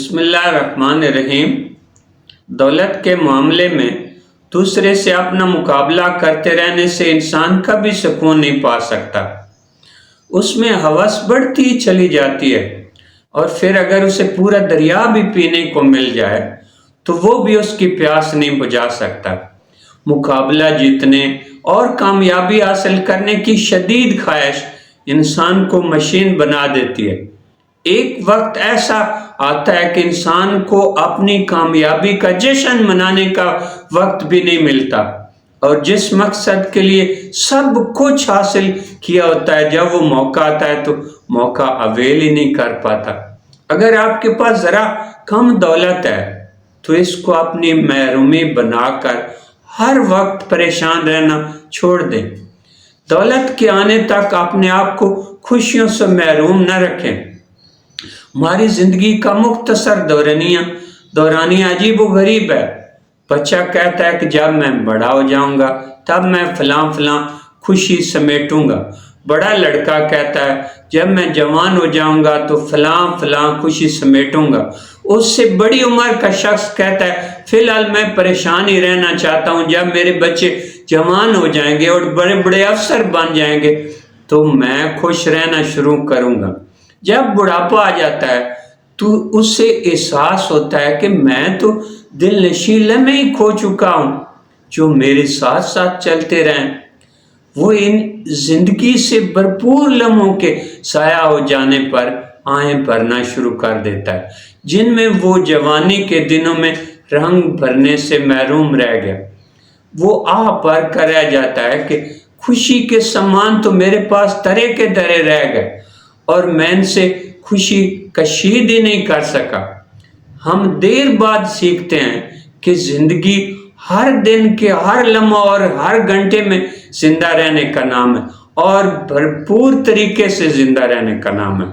بسم اللہ الرحمن الرحیم۔ دولت کے معاملے میں دوسرے سے اپنا مقابلہ کرتے رہنے سے انسان کبھی سکون نہیں پا سکتا۔ اس میں ہوس بڑھتی چلی جاتی ہے اور پھر اگر اسے پورا دریا بھی پینے کو مل جائے تو وہ بھی اس کی پیاس نہیں بجھا سکتا۔ مقابلہ جیتنے اور کامیابی حاصل کرنے کی شدید خواہش انسان کو مشین بنا دیتی ہے۔ ایک وقت ایسا آتا ہے کہ انسان کو اپنی کامیابی کا جشن منانے کا وقت بھی نہیں ملتا، اور جس مقصد کے لیے سب کچھ حاصل کیا ہوتا ہے جب وہ موقع آتا ہے تو موقع اویل ہی نہیں کر پاتا۔ اگر آپ کے پاس ذرا کم دولت ہے تو اس کو اپنی محرومی بنا کر ہر وقت پریشان رہنا چھوڑ دیں۔ دولت کے آنے تک اپنے آپ کو خوشیوں سے محروم نہ رکھیں۔ ہماری زندگی کا مختصر دورانیہ عجیب و غریب ہے۔ بچہ کہتا ہے کہ جب میں بڑا ہو جاؤں گا تب میں فلاں خوشی سمیٹوں گا۔ بڑا لڑکا کہتا ہے جب میں جوان ہو جاؤں گا تو فلاں خوشی سمیٹوں گا۔ اس سے بڑی عمر کا شخص کہتا ہے فی الحال میں پریشان ہی رہنا چاہتا ہوں، جب میرے بچے جوان ہو جائیں گے اور بڑے افسر بن جائیں گے تو میں خوش رہنا شروع کروں گا۔ جب بڑھاپا آ جاتا ہے تو اسے احساس ہوتا ہے کہ میں تو دل نشیں لمحے ہی کھو چکا ہوں جو میرے ساتھ ساتھ چلتے رہیں۔ وہ ان زندگی سے بھرپور لمحوں کے ضائع ہو جانے پر آہیں بھرنا شروع کر دیتا ہے، جن میں وہ جوانی کے دنوں میں رنگ بھرنے سے محروم رہ گیا۔ وہ آہ بھر کر رہ جاتا ہے کہ خوشی کے سامان تو میرے پاس طرح کے طرح رہ گئے اور میں ان سے خوشی کشید ہی نہیں کر سکا۔ ہم دیر بعد سیکھتے ہیں کہ زندگی ہر دن کے ہر لمحہ اور ہر گھنٹے میں زندہ رہنے کا نام ہے، اور بھرپور طریقے سے زندہ رہنے کا نام ہے۔